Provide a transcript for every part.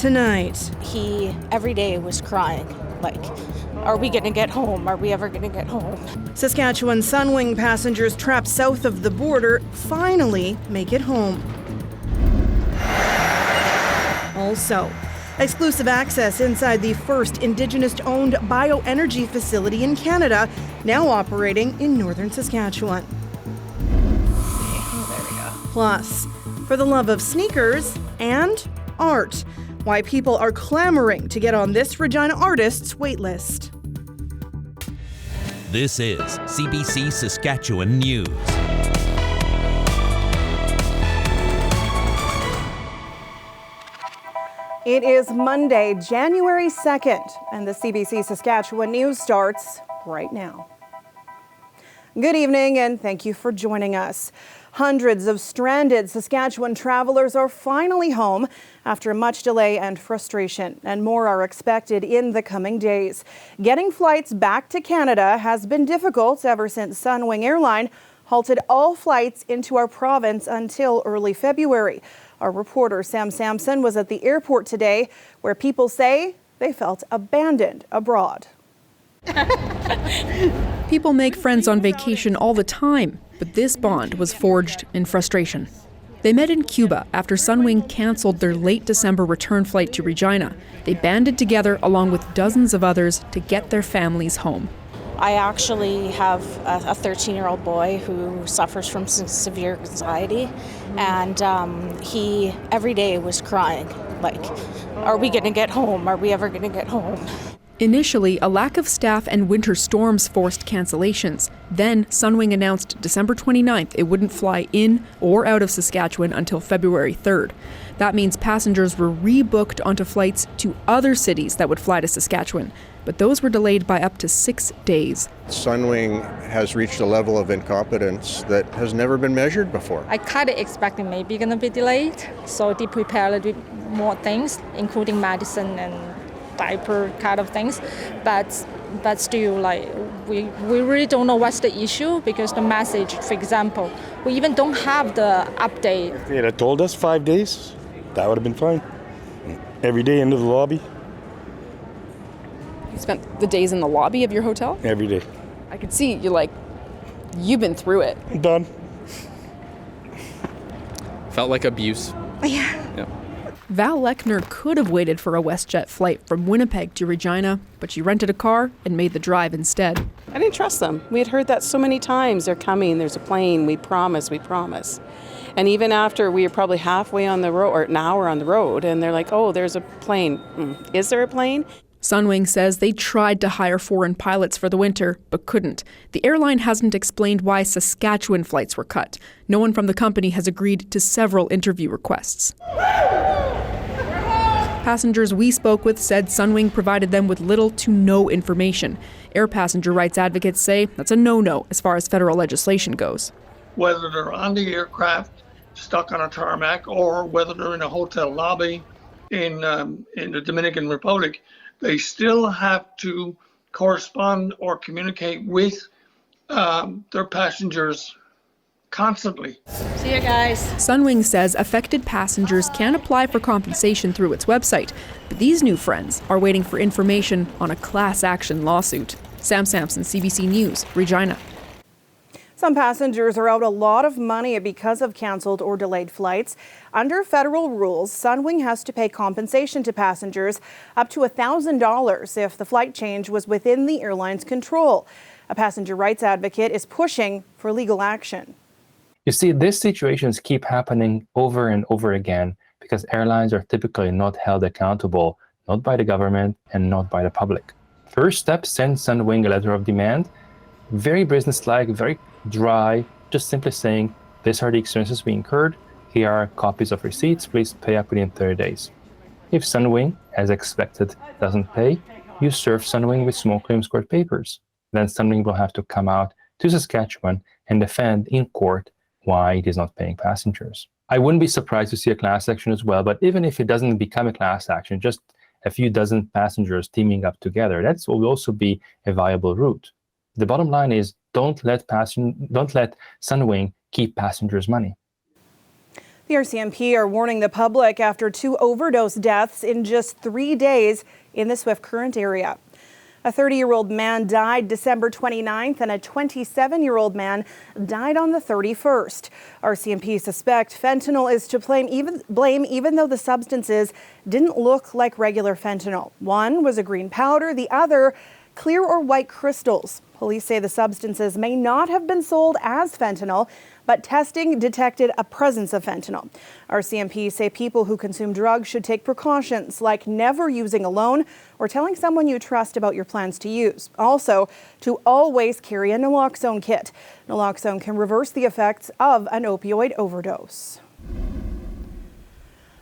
tonight. He every day was crying, like, are we going to get home? Are we ever going to get home? Saskatchewan Sunwing passengers trapped south of the border finally make it home. Also, exclusive access inside the first Indigenous-owned bioenergy facility in Canada, now operating in northern Saskatchewan. There we go. Plus, for the love of sneakers and art, why people are clamoring to get on this Regina artist's waitlist. This is CBC Saskatchewan News. It is Monday, January 2nd, and the CBC Saskatchewan News starts right now. Good evening, and thank you for joining us. Hundreds of stranded Saskatchewan travelers are finally home after much delay and frustration, and more are expected in the coming days. Getting flights back to Canada has been difficult ever since Sunwing Airline halted all flights into our province until early February. Our reporter Sam Sampson was at the airport today, where people say they felt abandoned abroad. People make friends on vacation all the time, but this bond was forged in frustration. They met in Cuba after Sunwing canceled their late December return flight to Regina. They banded together along with dozens of others to get their families home. I actually have a 13-year-old boy who suffers from severe anxiety, and he every day was crying, like, are we going to get home? Are we ever going to get home? Initially, a lack of staff and winter storms forced cancellations. Then, Sunwing announced December 29th it wouldn't fly in or out of Saskatchewan until February 3rd. That means passengers were rebooked onto flights to other cities that would fly to Saskatchewan, but those were delayed by up to 6 days. Sunwing has reached a level of incompetence that has never been measured before. I kind of expected maybe going to be delayed, so they prepare a little bit more things, including medicine and diaper kind of things, but still, like, we really don't know what's the issue, because the message, for example, we even don't have the update. If they had told us 5 days, that would have been fine. Every day into the lobby. You spent the days in the lobby of your hotel? Every day. I could see you've been through it. Done. Felt like abuse. Yeah. Val Lechner could have waited for a WestJet flight from Winnipeg to Regina, but she rented a car and made the drive instead. I didn't trust them. We had heard that so many times. They're coming, there's a plane, we promise. And even after we were probably halfway on the road, or an hour on the road, and they're like, oh, there's a plane. Is there a plane? Sunwing says they tried to hire foreign pilots for the winter, but couldn't. The airline hasn't explained why Saskatchewan flights were cut. No one from the company has agreed to several interview requests. Passengers we spoke with said Sunwing provided them with little to no information. Air passenger rights advocates say that's a no-no as far as federal legislation goes. Whether they're on the aircraft, stuck on a tarmac, or whether they're in a hotel lobby in the Dominican Republic, they still have to correspond or communicate with their passengers constantly. See you guys. Sunwing says affected passengers can apply for compensation through its website, but these new friends are waiting for information on a class action lawsuit. Sam Sampson, CBC News, Regina. Some passengers are out a lot of money because of canceled or delayed flights. Under federal rules, Sunwing has to pay compensation to passengers up to $1,000 if the flight change was within the airline's control. A passenger rights advocate is pushing for legal action. You see, these situations keep happening over and over again because airlines are typically not held accountable, not by the government and not by the public. First step, send Sunwing a letter of demand. Very businesslike, very dry, just simply saying, these are the expenses we incurred. Here are copies of receipts. Please pay up within 30 days. If Sunwing, as expected, doesn't pay, you serve Sunwing with small claims court papers. Then Sunwing will have to come out to Saskatchewan and defend in court why it is not paying passengers. I wouldn't be surprised to see a class action as well, but even if it doesn't become a class action, just a few dozen passengers teaming up together, that will also be a viable route. The bottom line is don't let Sunwing keep passengers' money. The RCMP are warning the public after 2 overdose deaths in just 3 days in the Swift Current area. A 30-year-old man died December 29th and a 27-year-old man died on the 31st. RCMP suspect fentanyl is to blame even though the substances didn't look like regular fentanyl. One was a green powder, the other clear or white crystals. Police say the substances may not have been sold as fentanyl, but testing detected a presence of fentanyl. RCMP say people who consume drugs should take precautions like never using alone or telling someone you trust about your plans to use. Also, to always carry a naloxone kit. Naloxone can reverse the effects of an opioid overdose.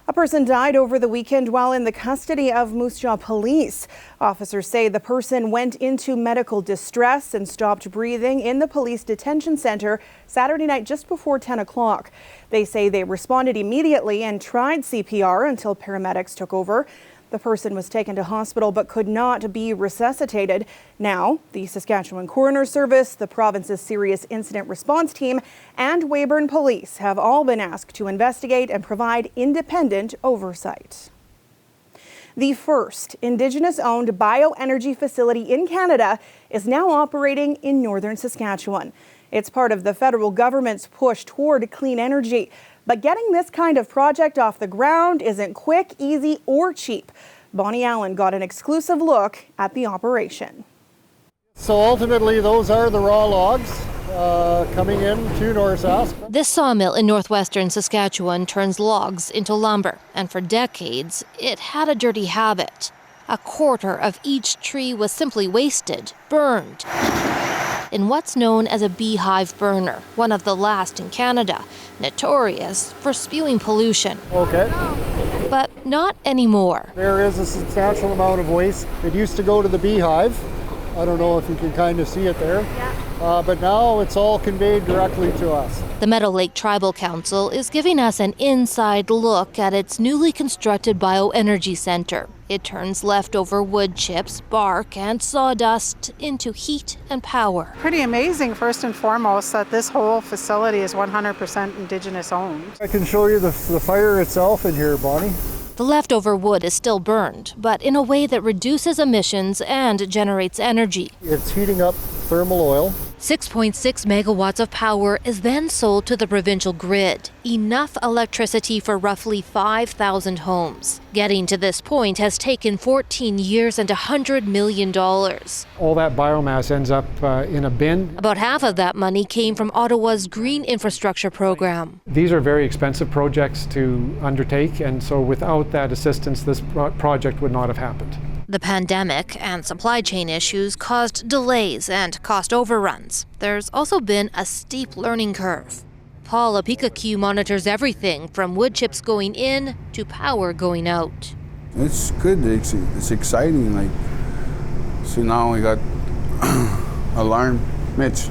A person died over the weekend while in the custody of Moose Jaw police. Officers say the person went into medical distress and stopped breathing in the police detention center Saturday night just before 10 o'clock. They say they responded immediately and tried CPR until paramedics took over. The person was taken to hospital but could not be resuscitated. Now, the Saskatchewan Coroner Service, the province's Serious Incident Response Team, and Weyburn Police have all been asked to investigate and provide independent oversight. The first Indigenous-owned bioenergy facility in Canada is now operating in northern Saskatchewan. It's part of the federal government's push toward clean energy. But getting this kind of project off the ground isn't quick, easy, or cheap. Bonnie Allen got an exclusive look at the operation. So ultimately, those are the raw logs coming in to North Sask. This sawmill in northwestern Saskatchewan turns logs into lumber, and for decades, it had a dirty habit. A quarter of each tree was simply wasted, burned, in what's known as a beehive burner, one of the last in Canada, notorious for spewing pollution. Okay. But not anymore. There is a substantial amount of waste. It used to go to the beehive. I don't know if you can kind of see it there. But now it's all conveyed directly to us. The Meadow Lake Tribal Council is giving us an inside look at its newly constructed bioenergy center. It turns leftover wood chips, bark, and sawdust into heat and power. Pretty amazing, first and foremost, that this whole facility is 100% Indigenous-owned. I can show you the fire itself in here, Bonnie. The leftover wood is still burned, but in a way that reduces emissions and generates energy. It's heating up thermal oil. 6.6 megawatts of power is then sold to the provincial grid, enough electricity for roughly 5,000 homes. Getting to this point has taken 14 years and $100 million. All that biomass ends up in a bin. About half of that money came from Ottawa's Green Infrastructure Program. These are very expensive projects to undertake, and so without that assistance, this project would not have happened. The pandemic and supply chain issues caused delays and cost overruns. There's also been a steep learning curve. Paul Apikakiu monitors everything from wood chips going in to power going out. It's good. It's exciting. So now we got alarm, Mitch,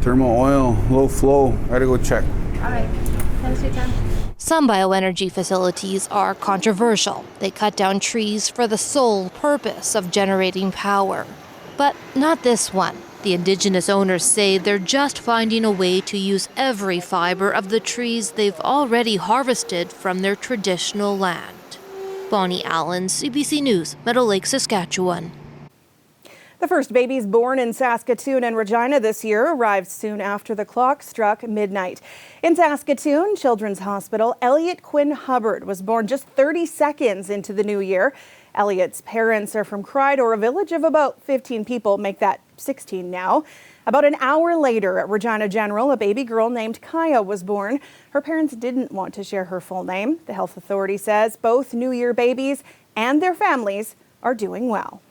thermal oil, low flow. Gotta go check. All right. 10 to 10. Some bioenergy facilities are controversial. They cut down trees for the sole purpose of generating power. But not this one. The Indigenous owners say they're just finding a way to use every fiber of the trees they've already harvested from their traditional land. Bonnie Allen, CBC News, Meadow Lake, Saskatchewan. The first babies born in Saskatoon and Regina this year arrived soon after the clock struck midnight. In Saskatoon Children's Hospital, Elliot Quinn Hubbard was born just 30 seconds into the new year. Elliot's parents are from Crydor, a village of about 15 people, make that 16 now. About an hour later at Regina General, a baby girl named Kaya was born. Her parents didn't want to share her full name. The health authority says both New Year babies and their families are doing well.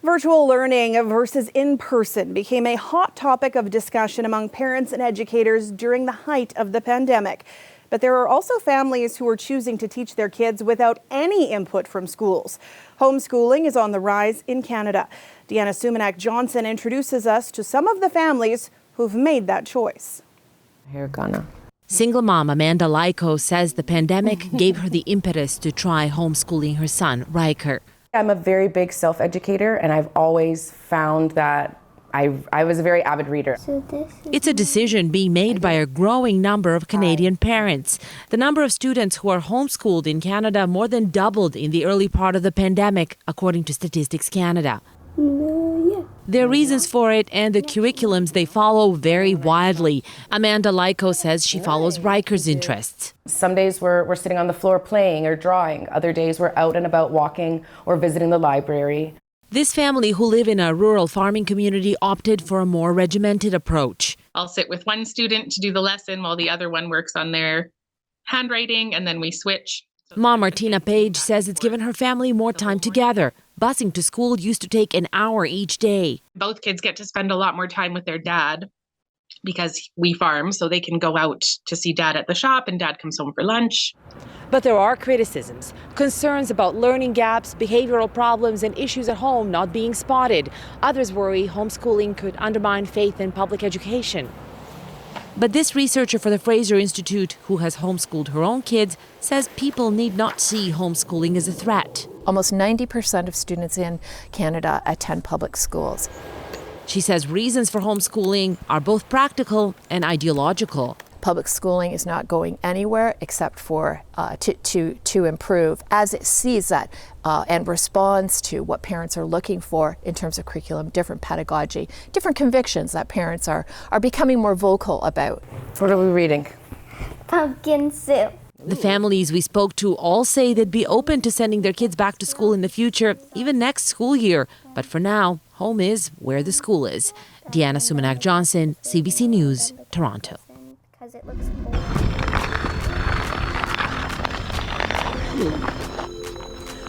Virtual learning versus in-person became a hot topic of discussion among parents and educators during the height of the pandemic. But there are also families who are choosing to teach their kids without any input from schools. Homeschooling is on the rise in Canada. Deanna Sumanak-Johnson introduces us to some of the families who've made that choice. Here, Ghana. Single mom Amanda Laiko says the pandemic gave her the impetus to try homeschooling her son, Riker. I'm a very big self-educator, and I've always found that I was a very avid reader. It's a decision being made by a growing number of Canadian parents. The number of students who are homeschooled in Canada more than doubled in the early part of the pandemic, according to Statistics Canada. Their reasons for it and the curriculums they follow vary widely. Amanda Lyko says she follows Riker's interests. Some days we're sitting on the floor playing or drawing. Other days we're out and about walking or visiting the library. This family, who live in a rural farming community, opted for a more regimented approach. I'll sit with one student to do the lesson while the other one works on their handwriting, and then we switch. Mom Martina Page says it's given her family more time together. Busing to school used to take an hour each day. Both kids get to spend a lot more time with their dad because we farm, so they can go out to see dad at the shop and dad comes home for lunch. But there are criticisms, concerns about learning gaps, behavioral problems, and issues at home not being spotted. Others worry homeschooling could undermine faith in public education. But this researcher for the Fraser Institute, who has homeschooled her own kids, says people need not see homeschooling as a threat. Almost 90% of students in Canada attend public schools. She says reasons for homeschooling are both practical and ideological. Public schooling is not going anywhere except for to improve as it sees that and responds to what parents are looking for in terms of curriculum, different pedagogy, different convictions that parents are becoming more vocal about. What are we reading? Pumpkin soup. The families we spoke to all say they'd be open to sending their kids back to school in the future, even next school year. But for now, home is where the school is. Deanna Sumanak-Johnson, CBC News, Toronto. It looks cool.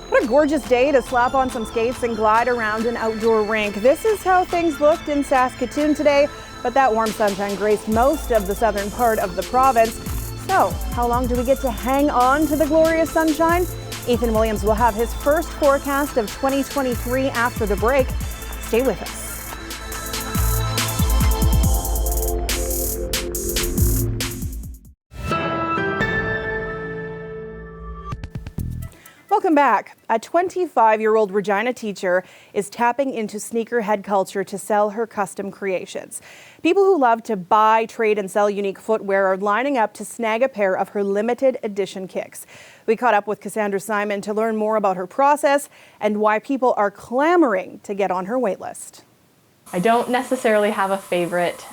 What a gorgeous day to slap on some skates and glide around an outdoor rink. This is how things looked in Saskatoon today, but that warm sunshine graced most of the southern part of the province. So, how long do we get to hang on to the glorious sunshine? Ethan Williams will have his first forecast of 2023 after the break. Stay with us. Welcome back. A 25-year-old Regina teacher is tapping into sneakerhead culture to sell her custom creations. People who love to buy, trade, and sell unique footwear are lining up to snag a pair of her limited edition kicks. We caught up with Cassandra Simon to learn more about her process and why people are clamoring to get on her waitlist. I don't necessarily have a favorite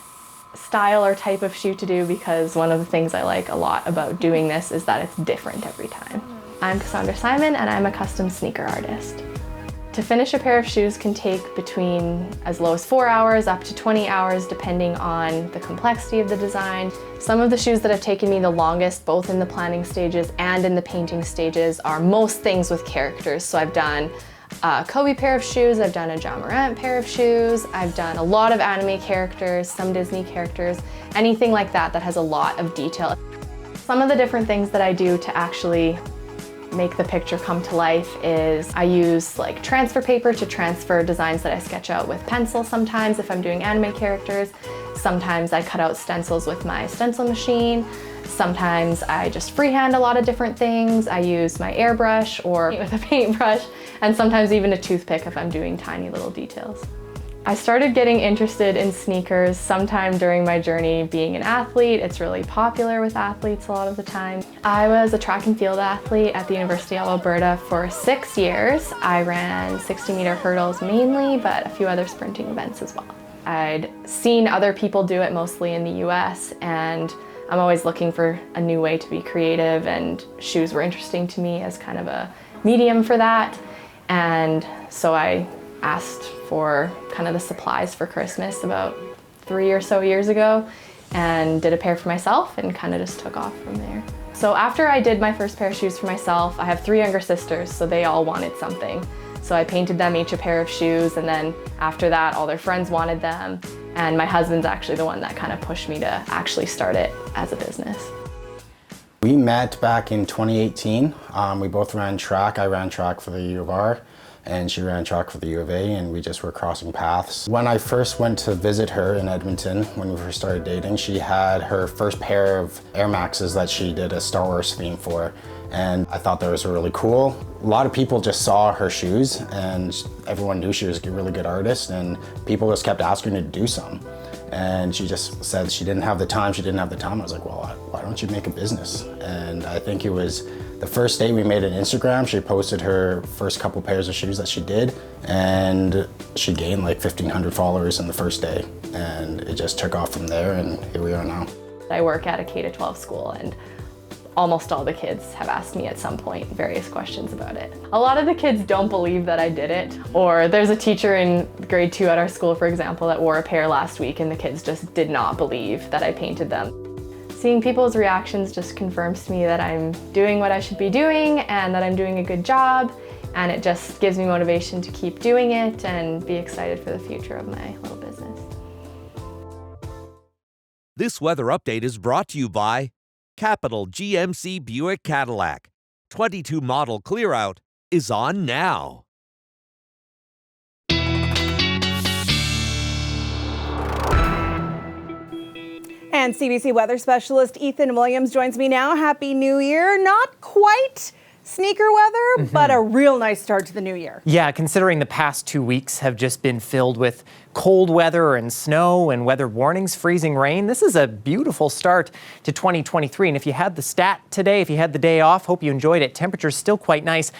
style or type of shoe to do because one of the things I like a lot about doing this is that it's different every time. I'm Cassandra Simon and I'm a custom sneaker artist. To finish a pair of shoes can take between as low as 4 hours up to 20 hours depending on the complexity of the design. Some of the shoes that have taken me the longest, both in the planning stages and in the painting stages, are most things with characters. So I've done a Kobe pair of shoes, I've done a John Morant pair of shoes, I've done a lot of anime characters, some Disney characters, anything like that that has a lot of detail. Some of the different things that I do to actually make the picture come to life is I use like transfer paper to transfer designs that I sketch out with pencil sometimes if I'm doing anime characters. Sometimes I cut out stencils with my stencil machine. Sometimes I just freehand a lot of different things. I use my airbrush or with a paintbrush, and sometimes even a toothpick if I'm doing tiny little details. I started getting interested in sneakers sometime during my journey being an athlete. It's really popular with athletes a lot of the time. I was a track and field athlete at the University of Alberta for 6 years. I ran 60-meter hurdles mainly, but a few other sprinting events as well. I'd seen other people do it mostly in the US, and I'm always looking for a new way to be creative, and shoes were interesting to me as kind of a medium for that. And so I asked for kind of the supplies for Christmas about 3 or so years ago and did a pair for myself and kind of just took off from there. So after I did my first pair of shoes for myself, I have 3 younger sisters, so they all wanted something. So I painted them each a pair of shoes, and then after that all their friends wanted them, and my husband's actually the one that kind of pushed me to actually start it as a business. We met back in 2018. We both ran track. I ran track for the U of R. and she ran track for the U of A, and we just were crossing paths. When I first went to visit her in Edmonton, when we first started dating, she had her first pair of Air Maxes that she did a Star Wars theme for, and I thought those were really cool. A lot of people just saw her shoes, and everyone knew she was a really good artist, and people just kept asking her to do some. And she just said she didn't have the time, I was like, well, why don't you make a business? And I think it was the first day we made an Instagram, she posted her first couple pairs of shoes that she did, and she gained like 1,500 followers in the first day. And it just took off from there, and here we are now. I work at a K-12 school, and almost all the kids have asked me at some point various questions about it. A lot of the kids don't believe that I did it, or there's a teacher in grade 2 at our school, for example, that wore a pair last week and the kids just did not believe that I painted them. Seeing people's reactions just confirms to me that I'm doing what I should be doing and that I'm doing a good job, and it just gives me motivation to keep doing it and be excited for the future of my little business. This weather update is brought to you by Capital GMC Buick Cadillac. 22 model clear out is on now. And CBC weather specialist Ethan Williams joins me now. Happy New Year. Not quite sneaker weather, but a real nice start to the new year. Yeah, considering the past 2 weeks have just been filled with cold weather and snow and weather warnings, freezing rain, this is a beautiful start to 2023. And if you had the stat today, if you had the day off, hope you enjoyed it. Temperature's still quite nice.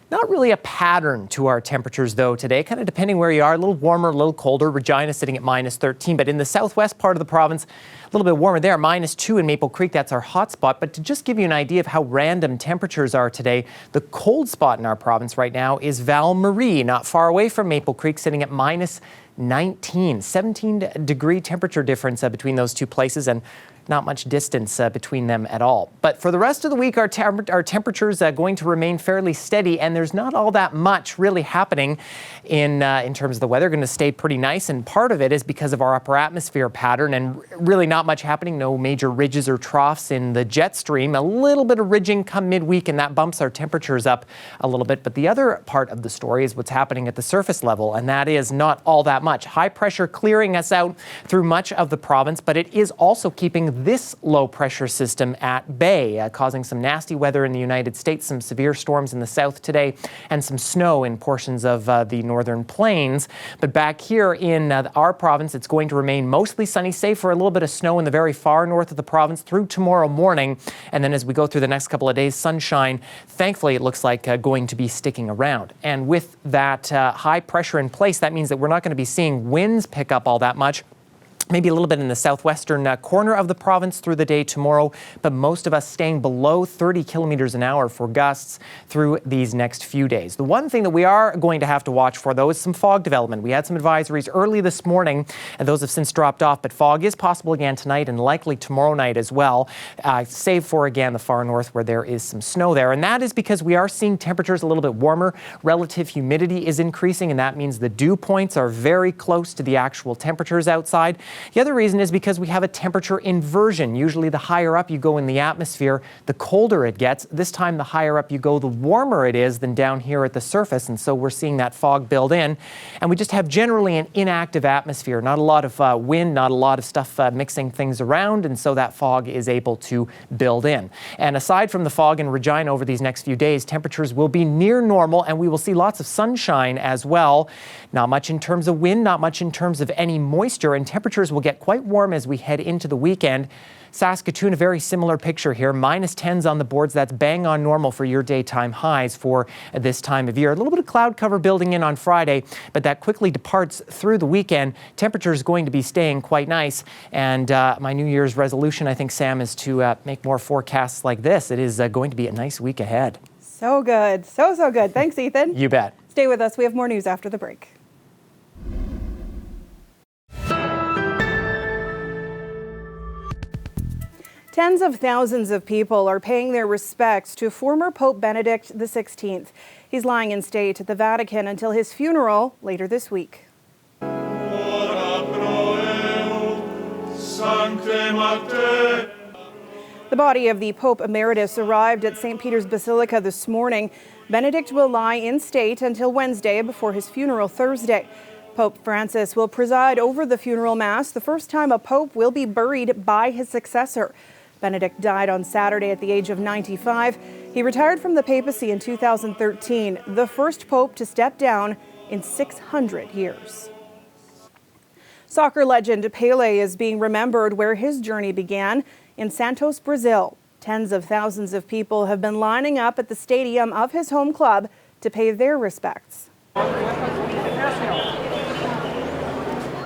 Not really a pattern to our temperatures, though, today, kind of depending where you are. A little warmer, a little colder. Regina sitting at -13, but in the southwest part of the province, a little bit warmer there. -2 in Maple Creek, that's our hot spot. But to just give you an idea of how random temperatures are today, the cold spot in our province right now is Val Marie, not far away from Maple Creek, sitting at -19. 17-degree temperature difference between those two places, and not much distance between them at all. But for the rest of the week, our temperatures are going to remain fairly steady, and there's not all that much really happening in terms of the weather. Going to stay pretty nice, and part of it is because of our upper atmosphere pattern, and really not much happening. No major ridges or troughs in the jet stream. A little bit of ridging come midweek, and that bumps our temperatures up a little bit. But the other part of the story is what's happening at the surface level, and that is not all that much. High pressure clearing us out through much of the province, but it is also keeping this low pressure system at bay, causing some nasty weather in the United States, some severe storms in the south today, and some snow in portions of the northern plains. But back here in our province, it's going to remain mostly sunny, save for a little bit of snow in the very far north of the province through tomorrow morning. And then as we go through the next couple of days, sunshine, thankfully, it looks like going to be sticking around. And with that high pressure in place, that means that we're not going to be seeing winds pick up all that much. Maybe a little bit in the southwestern corner of the province through the day tomorrow, but most of us staying below 30 kilometers an hour for gusts through these next few days. The one thing that we are going to have to watch for, though, is some fog development. We had some advisories early this morning, and those have since dropped off, but fog is possible again tonight and likely tomorrow night as well, save for, again, the far north where there is some snow there. And that is because we are seeing temperatures a little bit warmer. Relative humidity is increasing, and that means the dew points are very close to the actual temperatures outside. The other reason is because we have a temperature inversion. Usually the higher up you go in the atmosphere, the colder it gets. This time the higher up you go, the warmer it is than down here at the surface. And so we're seeing that fog build in. And we just have generally an inactive atmosphere. Not a lot of wind, not a lot of stuff mixing things around. And so that fog is able to build in. And aside from the fog in Regina over these next few days, temperatures will be near normal, and we will see lots of sunshine as well. Not much in terms of wind, not much in terms of any moisture, and temperatures will get quite warm as we head into the weekend. Saskatoon, a very similar picture here. -10s on the boards. That's bang on normal for your daytime highs for this time of year. A little bit of cloud cover building in on Friday, but that quickly departs through the weekend. Temperature is going to be staying quite nice. And my New Year's resolution, I think, Sam, is to make more forecasts like this. It is going to be a nice week ahead. So good. So good. Thanks, Ethan. You bet. Stay with us. We have more news after the break. Tens of thousands of people are paying their respects to former Pope Benedict XVI. He's lying in state at the Vatican until his funeral later this week. The body of the Pope Emeritus arrived at St. Peter's Basilica this morning. Benedict will lie in state until Wednesday before his funeral Thursday. Pope Francis will preside over the funeral mass, the first time a pope will be buried by his successor. Benedict died on Saturday at the age of 95. He retired from the papacy in 2013, the first pope to step down in 600 years. Soccer legend Pele is being remembered where his journey began, in Santos, Brazil. Tens of thousands of people have been lining up at the stadium of his home club to pay their respects.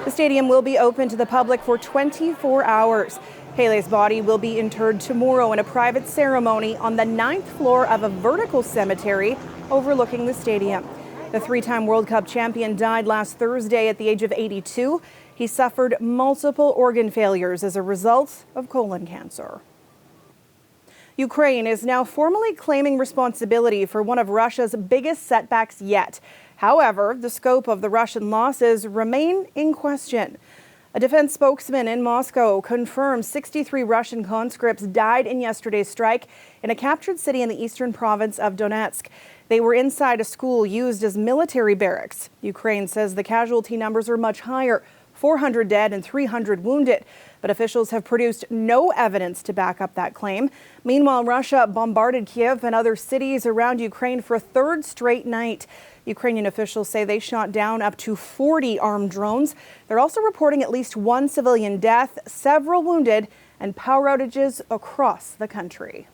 The stadium will be open to the public for 24 hours. Pele's body will be interred tomorrow in a private ceremony on the 9th floor of a vertical cemetery overlooking the stadium. The three-time World Cup champion died last Thursday at the age of 82. He suffered multiple organ failures as a result of colon cancer. Ukraine is now formally claiming responsibility for one of Russia's biggest setbacks yet. However, the scope of the Russian losses remain in question. A defense spokesman in Moscow confirmed 63 Russian conscripts died in yesterday's strike in a captured city in the eastern province of Donetsk. They were inside a school used as military barracks. Ukraine says the casualty numbers are much higher, 400 dead and 300 wounded. But officials have produced no evidence to back up that claim. Meanwhile, Russia bombarded Kiev and other cities around Ukraine for a third straight night. Ukrainian officials say they shot down up to 40 armed drones. They're also reporting at least one civilian death, several wounded, and power outages across the country.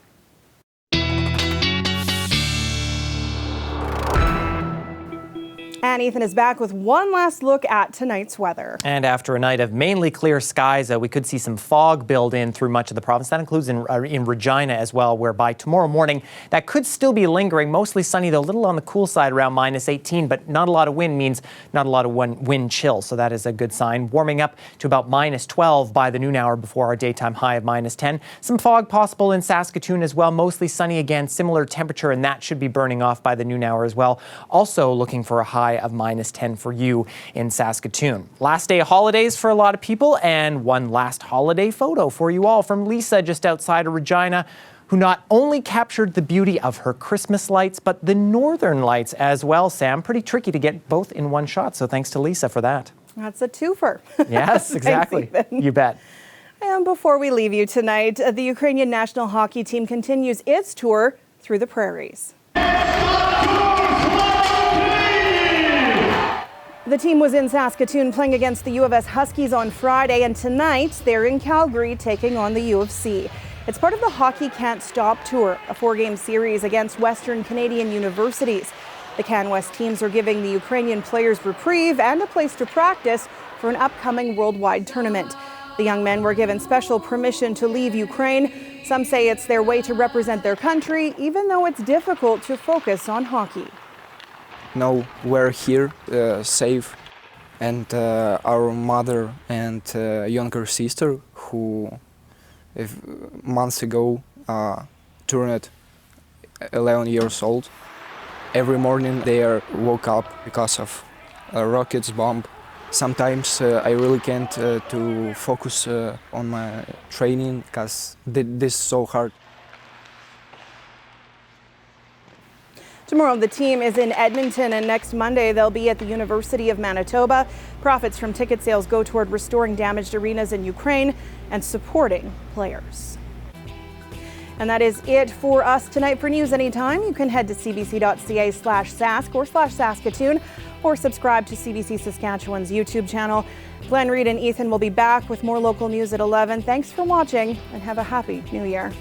And Ethan is back with one last look at tonight's weather. And after a night of mainly clear skies, we could see some fog build in through much of the province. That includes in Regina as well, where by tomorrow morning that could still be lingering. Mostly sunny, though, a little on the cool side around -18, but not a lot of wind means not a lot of wind chill. So that is a good sign. Warming up to about -12 by the noon hour before our daytime high of -10. Some fog possible in Saskatoon as well. Mostly sunny again, similar temperature, and that should be burning off by the noon hour as well. Also looking for a high of -10 for you in Saskatoon. Last day of holidays for a lot of people, and one last holiday photo for you all from Lisa just outside of Regina, who not only captured the beauty of her Christmas lights, but the northern lights as well, Sam. Pretty tricky to get both in one shot, so thanks to Lisa for that. That's a twofer. Yes, exactly. Thanks, you bet. And before we leave you tonight, the Ukrainian national hockey team continues its tour through the prairies. The team was in Saskatoon playing against the U of S Huskies on Friday, and tonight they're in Calgary taking on the U of C. It's part of the Hockey Can't Stop Tour, a 4-game series against Western Canadian universities. The CanWest teams are giving the Ukrainian players reprieve and a place to practice for an upcoming worldwide tournament. The young men were given special permission to leave Ukraine. Some say it's their way to represent their country, even though it's difficult to focus on hockey. No, we're here safe, and our mother and younger sister, who months ago turned 11 years old, every morning they are woke up because of a rockets bomb. Sometimes I really can't to focus on my training because this is so hard. Tomorrow, the team is in Edmonton, and next Monday, they'll be at the University of Manitoba. Profits from ticket sales go toward restoring damaged arenas in Ukraine and supporting players. And that is it for us tonight. For news anytime, you can head to cbc.ca/Sask or /Saskatoon, or subscribe to CBC Saskatchewan's YouTube channel. Glenn Reed and Ethan will be back with more local news at 11. Thanks for watching, and have a happy New Year.